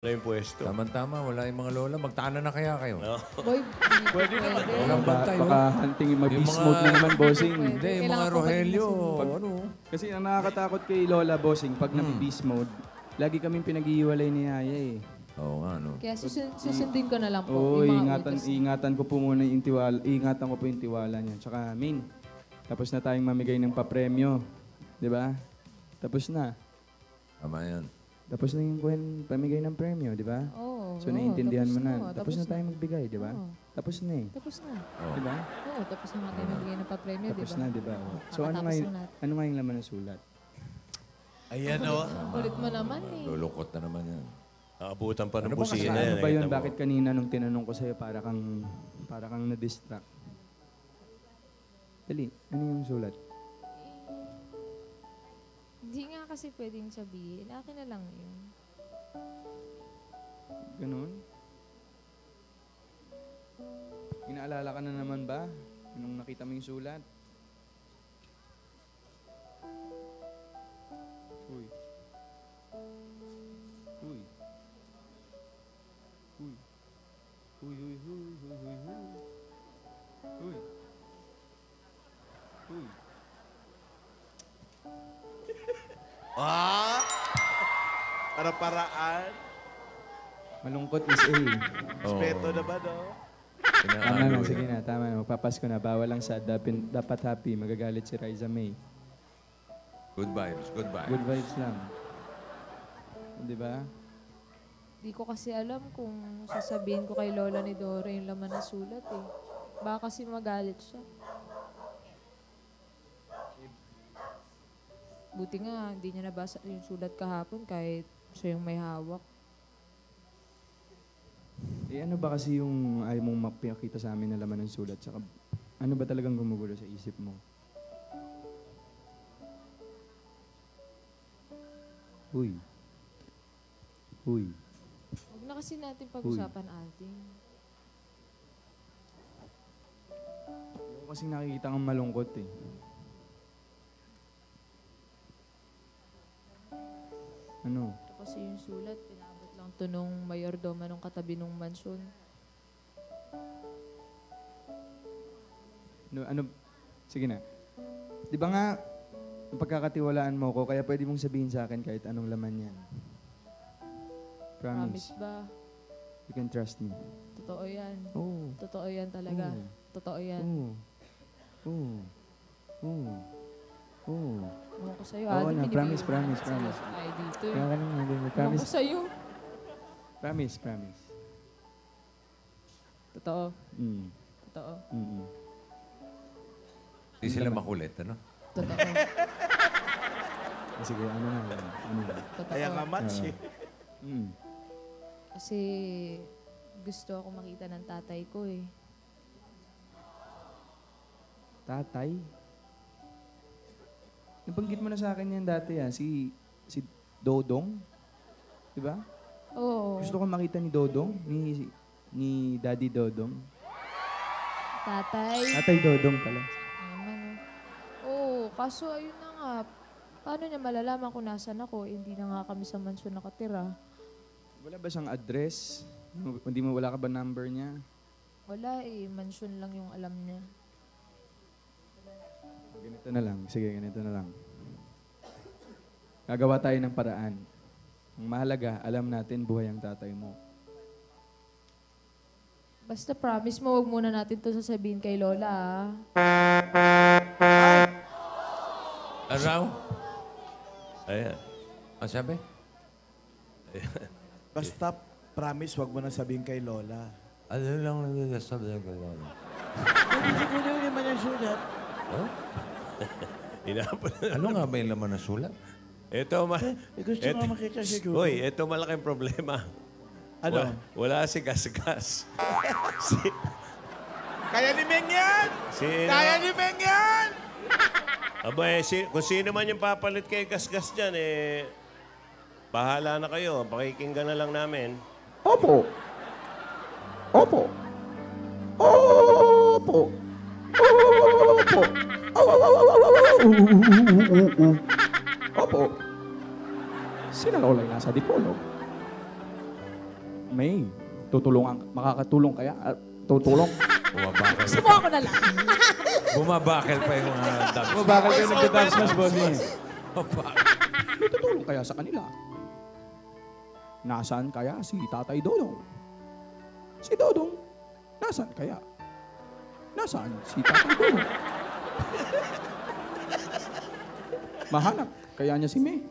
Wala yung pwesto. Tama-tama, wala yung mga lola. Magtana na kaya kayo? No? Boy, Pwede naman. Walang bantay, oh. Baka hunting Yung mag-beast mga- mode na naman, bossing. Pwede. Hindi, yung mga Kailangan ko Rogelio, maging ano? Kasi ang nakakatakot kay Lola, bossing, pag nag-beast mode, lagi kaming pinag-iiwalay ni Yaya eh. Oo nga, no? Kaya susundin ko na lang po. Oo, yung mga ingatan, utos. ingatan ko po muna yung tiwala, ingatan ko po yung tiwala niya. Tsaka, Min, tapos na tayong mamigay ng papremyo. Di ba? Tapos na. Tama yan. Tapos na yung pamigay ng premyo, di ba? Oo. So, oo, naiintindihan mo na. tapos Tapos na tayo magbigay, di ba? Oo. Tapos na eh. Tapos na. Oh. Di ba? Oo, tapos na nga tayo nagbigay ng papremyo, di Tapos ba? na, di ba? So, ano Nakatapos nga, na lahat. ano nga yung laman ng sulat? Ayan o. Kulit mo naman eh. Lulukot na naman yan. Nakabutan pa ng Ano ba busina kasi- yan. Ano ba yun? nakita mo. Bakit kanina nung tinanong ko sa'yo para kang na-distract? Dali, ano yung sulat? Hindi nga kasi pwedeng sabihin. Akin na lang yun. Ganun? Inaalala ka na naman ba? Nung nakita mo yung sulat? Uy. Uy. Uy. Uy, uy, uy, uy, uy, uy. Uy. Uy. Ah! Para-paraan. Malungkot is A. Respeto na ba, no? Tama na, sige na, tama na. Magpapasko na. Bawal lang sa dapat happy. Magagalit si Riza May. Good vibes, good vibes. Good vibes lang. Di ba? Di ko kasi alam kung sasabihin ko kay Lola ni Dora yung laman ng sulat eh. Baka kasi magalit siya. Buti nga, hindi niya nabasa yung sulat kahapon kahit siya yung may hawak. Eh ano ba kasi yung ayaw mong mapakita sa amin na laman ng sulat? Tsaka ano ba talagang gumugulo sa isip mo? Uy. Uy. Huwag na kasi natin pag-usapan, Alvin. Ako kasi nakikita kang malungkot eh. Ano? Ito kasi yung sulat, pinabot lang to nung mayordoma nung katabi nung mansyon. Ano? Sige na. Di ba nga, pagkakatiwalaan mo ko, kaya pwede mong sabihin sa akin kahit anong laman yan. Promise Promise. ba? You can trust me. Totoo yan. Oo. Totoo yan talaga. Oo. Totoo yan. Oo. Oo. Oo. Oo. Ewan ko sa'yo, Oo Alvin. na, binibigay promise, mo promise, sa promise. Ay, dito Kaya eh. ka naman, hindi mo Ewan promise. ko sa'yo. Promise, promise. Totoo. Mm. Totoo. Mm. Hindi sila makulit, ano? Totoo. Sige, ano na yan? Ano na? Totoo. Kaya nga match eh. Mm. Kasi gusto ako makita ng tatay ko eh. Tatay? Nabanggit mo na sa akin yan dati si Dodong. Di ba? Oo. Gusto ko makita ni Dodong, ni Daddy Dodong. Tatay. Tatay Dodong pala. Naman oh. Oo, kaso ayun na nga. Paano niya malalaman kung nasan ako? Eh, hindi na nga kami sa mansyon nakatira. Wala ba siyang address? Hindi mo, wala ka ba number niya? Wala eh, mansyon lang yung alam niya. Ganito na lang. Sige, ganito na lang. Gagawa tayo ng paraan. Ang mahalaga, alam natin buhay ang tatay mo. Basta promise mo, wag muna natin to sasabihin kay Lola ah. Araw? Ayan. Ang sabi? Basta promise, wag mo na sabihin kay Lola. Ano lang nagsasabi ko lang? Hindi ko naman ang sulat. Huh? Inapon. Ano nga ba yung laman ng sulat? Ito, Gusto ko makita siguro. Hoy, ito malaking problema. Ano? Wala si Gasgas. Kaya ni Meng yan! Sino? Kaya ni Meng yan! Aba, kung sino man yung papalit kay Gasgas dyan, bahala na kayo. Pakikinggan na lang namin. Opo. Opo. Opo. Opo. Opo. Sinalawlay nasa Dipolog. May, makakatulong kaya? Tutulong. Bumabakal. Sumo ako na lang. Bumabakal pa yung mga dance. Bakal kayo nagda-dance mas bossing. Bumabakal. May tutulong kaya sa kanila? Nasaan kaya si Tatay Dodong? Si Dodong, nasaan kaya? Nasaan si Tatay Dodong? Mahanap kaya niya si May.